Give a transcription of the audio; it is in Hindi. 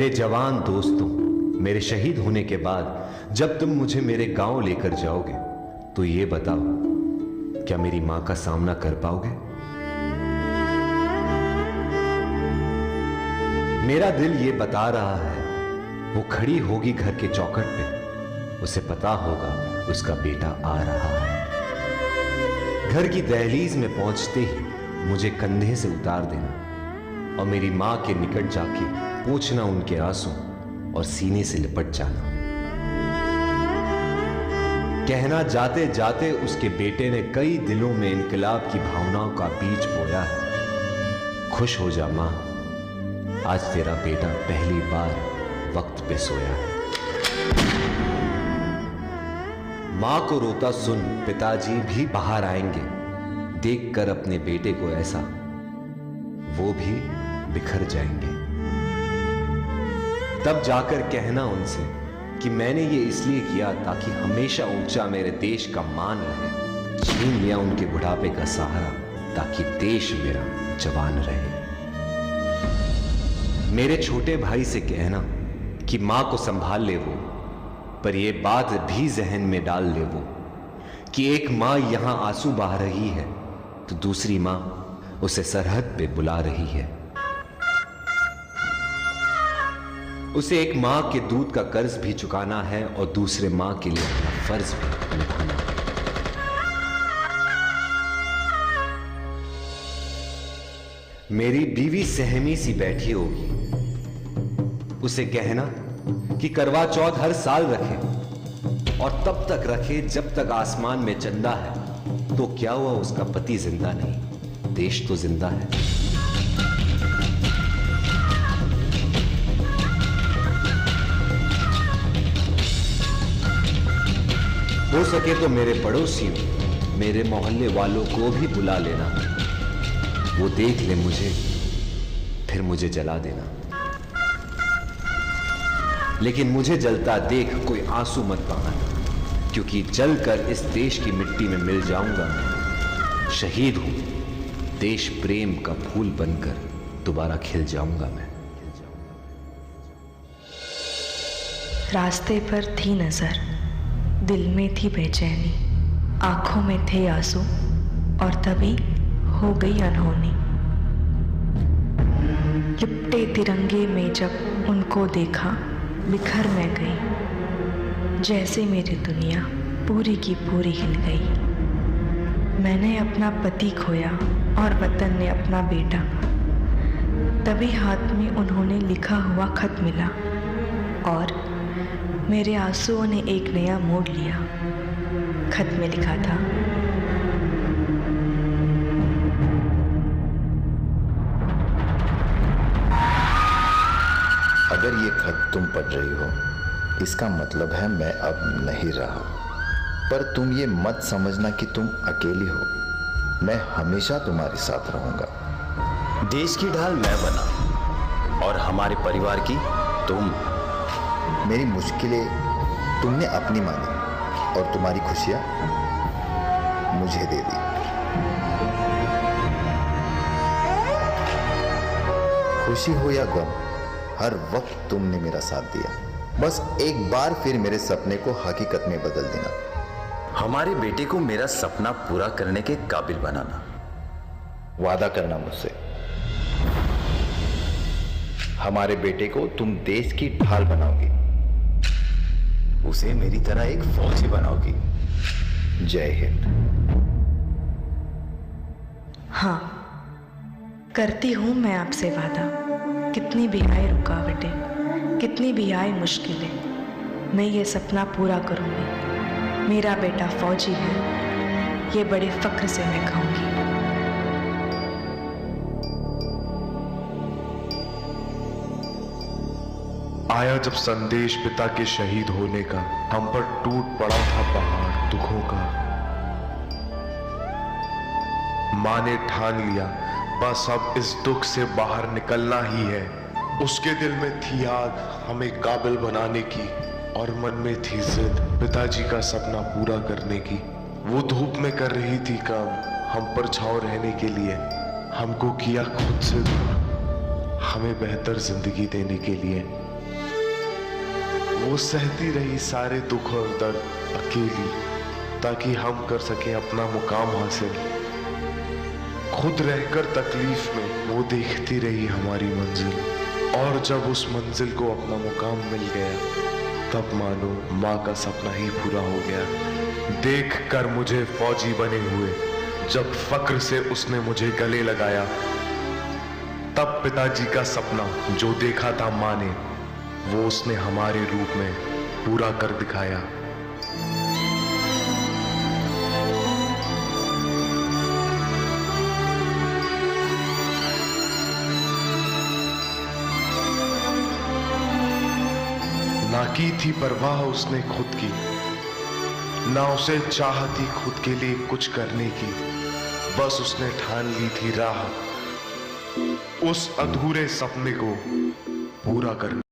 मेरे जवान दोस्तों, मेरे शहीद होने के बाद जब तुम मुझे मेरे गांव लेकर जाओगे तो ये बताओ, क्या मेरी मां का सामना कर पाओगे? मेरा दिल ये बता रहा है, वो खड़ी होगी घर के चौखट पे, उसे पता होगा उसका बेटा आ रहा है। घर की दहलीज में पहुंचते ही मुझे कंधे से उतार देना और मेरी मां के निकट जाके पोंछना उनके आंसू और सीने से लिपट जाना। कहना जाते जाते उसके बेटे ने कई दिलों में इनकलाब की भावनाओं का बीज बोया है। खुश हो जा मां, आज तेरा बेटा पहली बार वक्त पे सोया है। मां को रोता सुन पिताजी भी बाहर आएंगे, देखकर अपने बेटे को ऐसा वो भी बिखर जाएंगे। तब जाकर कहना उनसे कि मैंने ये इसलिए किया ताकि हमेशा ऊंचा मेरे देश का मान रहे। छीन लिया उनके बुढ़ापे का सहारा ताकि देश मेरा जवान रहे। मेरे छोटे भाई से कहना कि मां को संभाल ले वो, पर ये बात भी जहन में डाल ले वो कि एक मां यहां आंसू बहा रही है तो दूसरी मां उसे सरहद पे बुला रही है। उसे एक मां के दूध का कर्ज भी चुकाना है और दूसरे मां के लिए अपना फर्ज भी निभाना है। मेरी बीवी सहमी सी बैठी होगी, उसे कहना कि करवा चौथ हर साल रखे और तब तक रखे जब तक आसमान में चंदा है। तो क्या हुआ उसका पति जिंदा नहीं, देश तो जिंदा है। हो सके तो मेरे पड़ोसियों, मेरे मोहल्ले वालों को भी बुला लेना, वो देख ले मुझे, फिर मुझे जला देना। लेकिन मुझे जलता देख कोई आंसू मत बहाना, क्योंकि जलकर इस देश की मिट्टी में मिल जाऊंगा मैं। शहीद हूं, देश प्रेम का फूल बनकर दोबारा खिल जाऊंगा मैं। रास्ते पर थी नजर, दिल में थी बेचैनी, आंखों में थे आंसू और तभी हो गई अनहोनी। लिपटे तिरंगे में जब उनको देखा बिखर मैं गई, जैसे मेरी दुनिया पूरी की पूरी हिल गई। मैंने अपना पति खोया और वतन ने अपना बेटा। तभी हाथ में उन्होंने लिखा हुआ खत मिला और मेरे आंसुओं ने एक नया मोड़ लिया। खत में लिखा था, अगर ये खत तुम पढ़ रही हो, इसका मतलब है मैं अब नहीं रहा। पर तुम ये मत समझना कि तुम अकेली हो, मैं हमेशा तुम्हारे साथ रहूंगा। देश की ढाल मैं बना और हमारे परिवार की तुम। मेरी मुश्किलें तुमने अपनी मानी और तुम्हारी खुशियां मुझे दे दी। खुशी हो या गम, हर वक्त तुमने मेरा साथ दिया। बस एक बार फिर मेरे सपने को हकीकत में बदल देना। हमारे बेटे को मेरा सपना पूरा करने के काबिल बनाना। वादा करना मुझसे, हमारे बेटे को तुम देश की ढाल बनाओगी, उसे मेरी तरह एक फौजी बनाओगी। जय हिंद। हाँ, करती हूं मैं आपसे वादा। कितनी भी आए रुकावटें, कितनी भी आए मुश्किलें, मैं ये सपना पूरा करूंगी। मेरा बेटा फौजी है, ये बड़े फख्र से मैं कहूंगी। आया जब संदेश पिता के शहीद होने का, हम पर टूट पड़ा था पहाड़ दुखों का। मां ने ठान लिया बस अब इस दुख से बाहर निकलना ही है। उसके दिल में थी आग हमें काबिल बनाने की और मन में थी जिद पिताजी का सपना पूरा करने की। वो धूप में कर रही थी काम हम पर छांव रहने के लिए, हमको किया खुद से दूर हमें बेहतर जिंदगी देने के लिए। वो सहती रही सारे दुख और दर्द अकेली, ताकि हम कर सकें अपना मुकाम हासिल। खुद रहकर तकलीफ में वो देखती रही हमारी मंजिल, और जब उस मंजिल को अपना मुकाम मिल गया, तब मानो माँ का सपना ही पूरा हो गया। देख कर मुझे फौजी बने हुए जब फक्र से उसने मुझे गले लगाया, तब पिताजी का सपना जो देखा था माँ ने, वो उसने हमारे रूप में पूरा कर दिखाया। ना की थी परवाह उसने खुद की, ना उसे चाह थी खुद के लिए कुछ करने की, बस उसने ठान ली थी राह उस अधूरे सपने को पूरा करने।